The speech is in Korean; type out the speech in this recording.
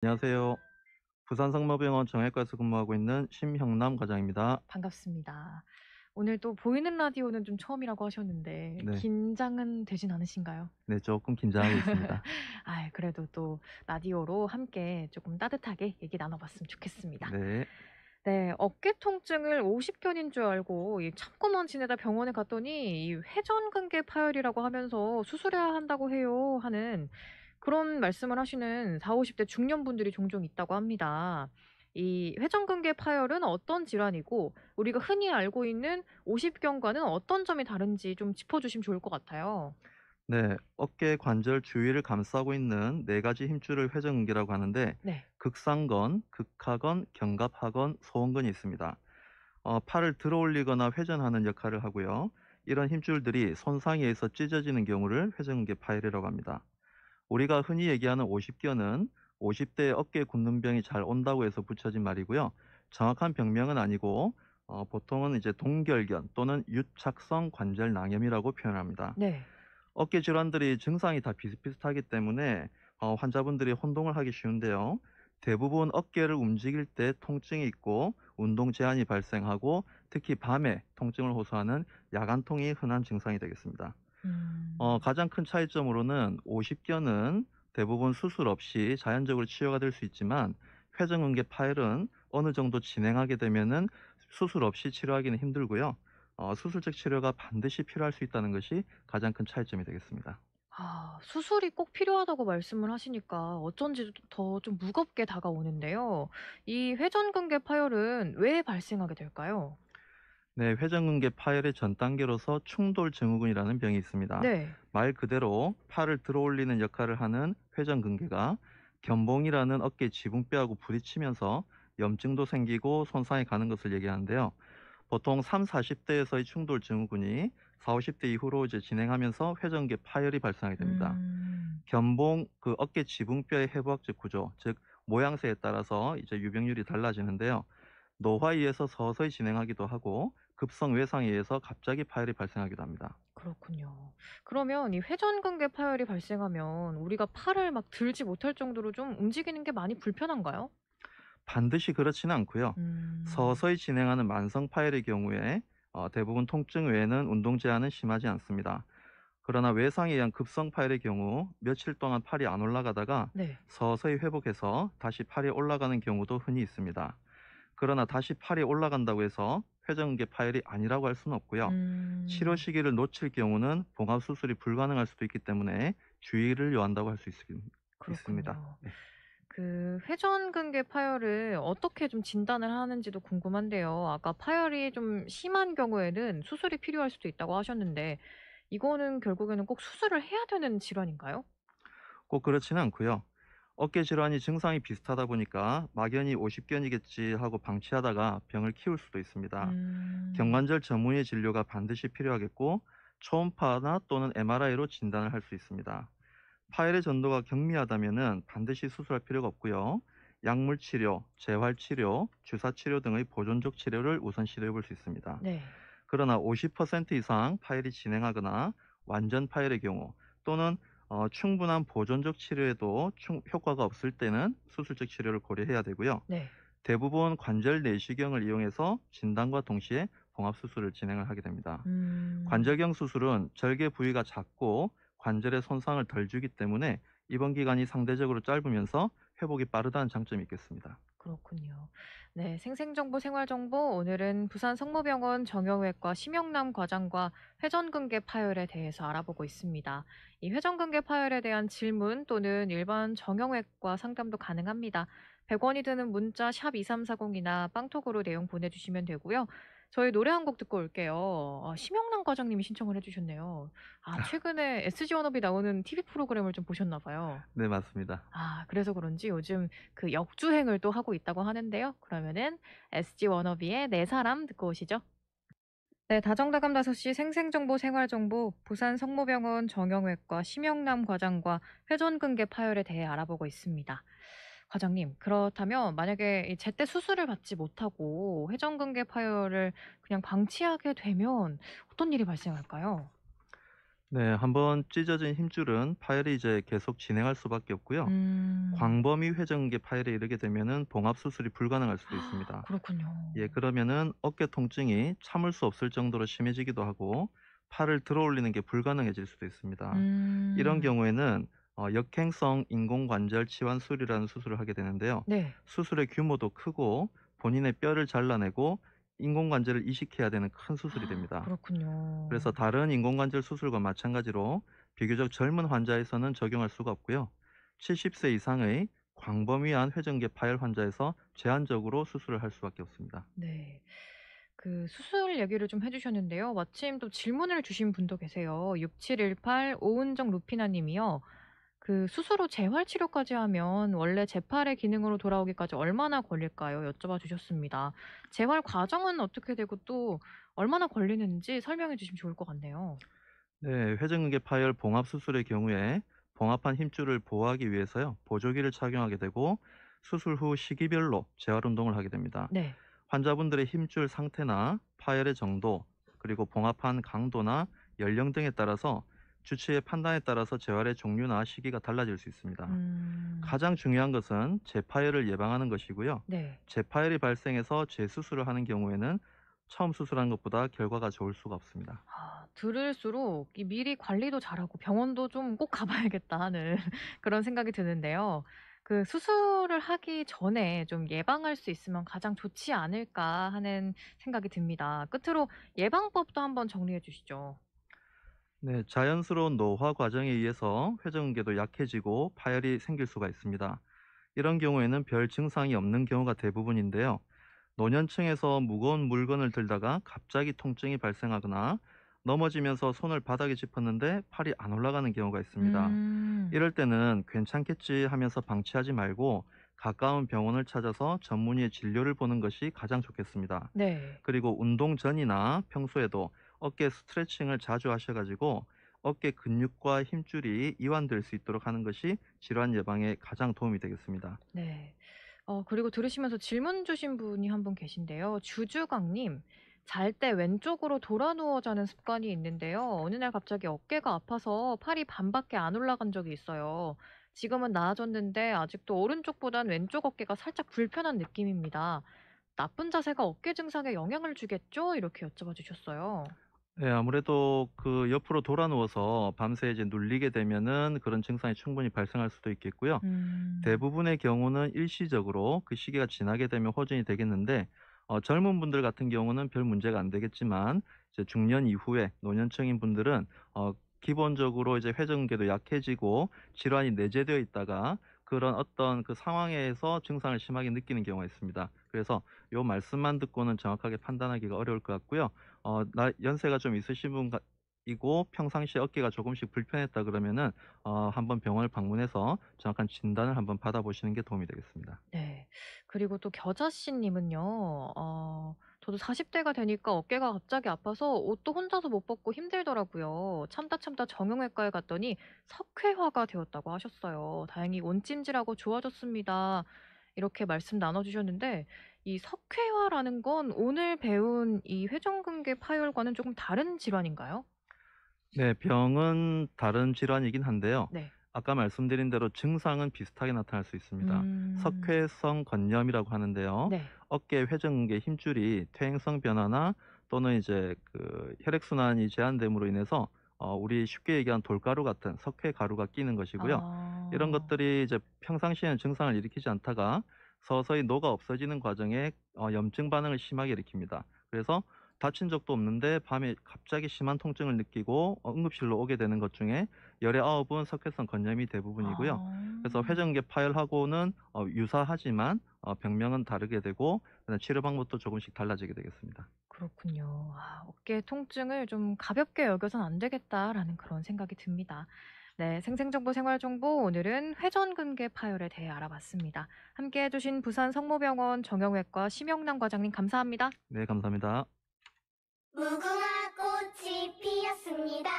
안녕하세요. 부산 성모병원 정형외과에서 근무하고 있는 심형남 과장입니다. 반갑습니다. 오늘 또 보이는 라디오는 좀 처음이라고 하셨는데 네. 긴장은 되진 않으신가요? 네, 조금 긴장하고 있습니다. 그래도 또 라디오로 함께 조금 따뜻하게 얘기 나눠봤으면 좋겠습니다. 네. 네, 어깨 통증을 오십견인 줄 알고 참고만 지내다 병원에 갔더니 이 회전근개 파열이라고 하면서 수술해야 한다고 해요 하는 그런 말씀을 하시는 40-50대 중년분들이 종종 있다고 합니다. 이 회전근개 파열은 어떤 질환이고 우리가 흔히 알고 있는 오십견과는 어떤 점이 다른지 좀 짚어주시면 좋을 것 같아요. 네. 어깨 관절 주위를 감싸고 있는 네 가지 힘줄을 회전근개라고 하는데 네. 극상근, 극하근, 견갑하근, 소원근이 있습니다. 팔을 들어 올리거나 회전하는 역할을 하고요. 이런 힘줄들이 손상에 의해서 찢어지는 경우를 회전근개 파열이라고 합니다. 우리가 흔히 얘기하는 오십견은 50대에 어깨 굳는 병이 잘 온다고 해서 붙여진 말이고요. 정확한 병명은 아니고 보통은 이제 동결견 또는 유착성 관절 낭염이라고 표현합니다. 네. 어깨 질환들이 증상이 다 비슷비슷하기 때문에 환자분들이 혼동을 하기 쉬운데요. 대부분 어깨를 움직일 때 통증이 있고 운동 제한이 발생하고 특히 밤에 통증을 호소하는 야간통이 흔한 증상이 되겠습니다. 음. 가장 큰 차이점으로는 오십견은 대부분 수술 없이 자연적으로 치료가 될 수 있지만 회전근개 파열은 어느 정도 진행하게 되면은 수술 없이 치료하기는 힘들고요. 수술적 치료가 반드시 필요할 수 있다는 것이 가장 큰 차이점이 되겠습니다. 수술이 꼭 필요하다고 말씀을 하시니까 어쩐지 더 좀 무겁게 다가오는데요. 이 회전근개 파열은 왜 발생하게 될까요? 네, 회전근개 파열의 전 단계로서 충돌 증후군이라는 병이 있습니다. 네. 말 그대로 팔을 들어 올리는 역할을 하는 회전근개가 견봉이라는 어깨 지붕뼈하고 부딪히면서 염증도 생기고 손상이 가는 것을 얘기하는데요. 보통 3, 40대에서의 충돌 증후군이 4, 50대 이후로 이제 진행하면서 회전근개 파열이 발생하게 됩니다. 음. 견봉 그 어깨 지붕뼈의 해부학적 구조, 즉 모양새에 따라서 이제 유병률이 달라지는데요. 노화에 의해서 서서히 진행하기도 하고 급성 외상에 의해서 갑자기 파열이 발생하기도 합니다. 그렇군요. 그러면 이 회전근개 파열이 발생하면 우리가 팔을 막 들지 못할 정도로 좀 움직이는 게 많이 불편한가요? 반드시 그렇지는 않고요. 음. 서서히 진행하는 만성 파열의 경우에 대부분 통증 외에는 운동 제한은 심하지 않습니다. 그러나 외상에 의한 급성 파열의 경우 며칠 동안 팔이 안 올라가다가 네. 서서히 회복해서 다시 팔이 올라가는 경우도 흔히 있습니다. 그러나 다시 팔이 올라간다고 해서 회전근개 파열이 아니라고 할 수는 없고요. 치료 음. 시기를 놓칠 경우는 봉합 수술이 불가능할 수도 있기 때문에 주의를 요한다고 할 수 있습니다. 그렇군요. 네. 그 회전근개 파열을 어떻게 좀 진단을 하는지도 궁금한데요. 아까 파열이 좀 심한 경우에는 수술이 필요할 수도 있다고 하셨는데 이거는 결국에는 꼭 수술을 해야 되는 질환인가요? 꼭 그렇지는 않고요. 어깨 질환이 증상이 비슷하다 보니까 막연히 오십견이겠지 하고 방치하다가 병을 키울 수도 있습니다. 음. 경관절 전문의 진료가 반드시 필요하겠고 초음파나 또는 MRI로 진단을 할 수 있습니다. 파열의 전도가 경미하다면 반드시 수술할 필요가 없고요. 약물 치료, 재활 치료, 주사 치료 등의 보존적 치료를 우선 시도해 볼 수 있습니다. 네. 그러나 50% 이상 파열이 진행하거나 완전 파열의 경우 또는 충분한 보존적 치료에도 효과가 없을 때는 수술적 치료를 고려해야 되고요. 네. 대부분 관절 내시경을 이용해서 진단과 동시에 봉합 수술을 진행을 하게 됩니다. 음. 관절경 수술은 절개 부위가 작고 관절에 손상을 덜 주기 때문에 입원 기간이 상대적으로 짧으면서 회복이 빠르다는 장점이 있겠습니다. 그렇군요. 네, 생생정보, 생활정보 오늘은 부산 성모병원 정형외과 심영남 과장과 회전근개 파열에 대해서 알아보고 있습니다. 이 회전근개 파열에 대한 질문 또는 일반 정형외과 상담도 가능합니다. 100원이 드는 문자 샵 2340이나 빵톡으로 내용 보내주시면 되고요. 저희 노래 한 곡 듣고 올게요. 심영남 과장님이 신청을 해주셨네요. 최근에 SG 워너비 나오는 TV 프로그램을 좀 보셨나 봐요. 네, 맞습니다. 그래서 그런지 요즘 그 역주행을 또 하고 있다고 하는데요. 그러면은 SG 워너비의 내 사람 듣고 오시죠. 네, 다정다감 5시 생생정보 생활정보 부산 성모병원 정형외과 심영남 과장과 회전근개 파열에 대해 알아보고 있습니다. 과장님, 그렇다면 만약에 이 제때 수술을 받지 못하고 회전근개 파열을 그냥 방치하게 되면 어떤 일이 발생할까요? 네, 한번 찢어진 힘줄은 파열이 이제 계속 진행할 수밖에 없고요. 음. 광범위 회전근개 파열에 이르게 되면은 봉합 수술이 불가능할 수도 있습니다. 그렇군요. 예, 그러면은 어깨 통증이 참을 수 없을 정도로 심해지기도 하고 팔을 들어 올리는 게 불가능해질 수도 있습니다. 이런 음. 경우에는 역행성 인공관절 치환술이라는 수술을 하게 되는데요. 네. 수술의 규모도 크고 본인의 뼈를 잘라내고 인공관절을 이식해야 되는 큰 수술이 됩니다. 그래서 그렇군요. 다른 인공관절 수술과 마찬가지로 비교적 젊은 환자에서는 적용할 수가 없고요. 70세 이상의 광범위한 회전계 파열 환자에서 제한적으로 수술을 할 수밖에 없습니다. 네. 그 수술 얘기를 좀 해 주셨는데요. 마침 또 질문을 주신 분도 계세요. 6718 오은정 루피나 님이요. 그 수술 후 재활 치료까지 하면 원래 재팔의 기능으로 돌아오기까지 얼마나 걸릴까요? 여쭤봐 주셨습니다. 재활 과정은 어떻게 되고 또 얼마나 걸리는지 설명해 주시면 좋을 것 같네요. 네, 회전근개 파열 봉합 수술의 경우에 봉합한 힘줄을 보호하기 위해서요, 보조기를 착용하게 되고 수술 후 시기별로 재활 운동을 하게 됩니다. 네. 환자분들의 힘줄 상태나 파열의 정도, 그리고 봉합한 강도나 연령 등에 따라서 주치의 판단에 따라서 재활의 종류나 시기가 달라질 수 있습니다. 음. 가장 중요한 것은 재파열을 예방하는 것이고요. 네. 재파열이 발생해서 재수술을 하는 경우에는 처음 수술한 것보다 결과가 좋을 수가 없습니다. 들을수록 이 미리 관리도 잘하고 병원도 좀 꼭 가 봐야겠다 하는 그런 생각이 드는데요. 그 수술을 하기 전에 좀 예방할 수 있으면 가장 좋지 않을까 하는 생각이 듭니다. 끝으로 예방법도 한번 정리해 주시죠. 네, 자연스러운 노화 과정에 의해서 회전근개도 약해지고 파열이 생길 수가 있습니다. 이런 경우에는 별 증상이 없는 경우가 대부분인데요. 노년층에서 무거운 물건을 들다가 갑자기 통증이 발생하거나 넘어지면서 손을 바닥에 짚었는데 팔이 안 올라가는 경우가 있습니다. 음. 이럴 때는 괜찮겠지 하면서 방치하지 말고 가까운 병원을 찾아서 전문의의 진료를 보는 것이 가장 좋겠습니다. 네. 그리고 운동 전이나 평소에도 어깨 스트레칭을 자주 하셔가지고 어깨 근육과 힘줄이 이완될 수 있도록 하는 것이 질환 예방에 가장 도움이 되겠습니다. 네. 그리고 들으시면서 질문 주신 분이 한 분 계신데요. 주주강 님. 잘 때 왼쪽으로 돌아 누워 자는 습관이 있는데요. 어느 날 갑자기 어깨가 아파서 팔이 반밖에 안 올라간 적이 있어요. 지금은 나아졌는데 아직도 오른쪽보단 왼쪽 어깨가 살짝 불편한 느낌입니다. 나쁜 자세가 어깨 증상에 영향을 주겠죠? 이렇게 여쭤봐 주셨어요. 네, 아무래도 그 옆으로 돌아 누워서 밤새 이제 눌리게 되면은 그런 증상이 충분히 발생할 수도 있겠고요. 음. 대부분의 경우는 일시적으로 그 시기가 지나게 되면 호전이 되겠는데 젊은 분들 같은 경우는 별 문제가 안 되겠지만 이제 중년 이후에 노년층인 분들은 기본적으로 이제 회전근개도 약해지고 질환이 내재되어 있다가 그런 어떤 그 상황에서 증상을 심하게 느끼는 경우가 있습니다. 그래서 요 말씀만 듣고는 정확하게 판단하기가 어려울 것 같고요. 연세가 좀 있으신 분 이고 평상시에 어깨가 조금씩 불편했다 그러면은 한번 병원을 방문해서 정확한 진단을 한번 받아보시는 게 도움이 되겠습니다. 네. 그리고 또 겨자씨 님은요. 저도 40 대가 되니까 어깨가 갑자기 아파서 옷도 혼자서 못 벗고 힘들더라고요. 참다 참다 정형외과에 갔더니 석회화가 되었다고 하셨어요. 다행히 온찜질하고 좋아졌습니다. 이렇게 말씀 나눠 주셨는데 이 석회화라는 건 오늘 배운 이 회전근개 파열과는 조금 다른 질환인가요? 네, 병은 다른 질환이긴 한데요. 네. 아까 말씀드린 대로 증상은 비슷하게 나타날 수 있습니다. 음. 석회성 건염이라고 하는데요. 네. 어깨 회전근개 힘줄이 퇴행성 변화나 또는 이제 그 혈액순환이 제한됨으로 인해서 우리 쉽게 얘기하는 돌가루 같은 석회 가루가 끼는 것이고요. 이런 아. 것들이 이제 평상시에는 증상을 일으키지 않다가 서서히 녹아 없어지는 과정에 염증 반응을 심하게 일으킵니다. 그래서 다친 적도 없는데 밤에 갑자기 심한 통증을 느끼고 응급실로 오게 되는 것 중에 열의 9은 석회성 건염이 대부분이고요. 그래서 아. 회전근개 파열하고는 유사하지만 병명은 다르게 되고 그다음에 치료 방법도 조금씩 달라지게 되겠습니다. 그렇군요. 어깨 통증을 좀 가볍게 여겨선 안 되겠다라는 그런 생각이 듭니다. 네, 생생정보 생활정보 오늘은 회전근개 파열에 대해 알아봤습니다. 함께 해주신 부산 성모병원 정형외과 심영남 과장님 감사합니다. 네, 감사합니다. 무궁화 꽃이 피었습니다.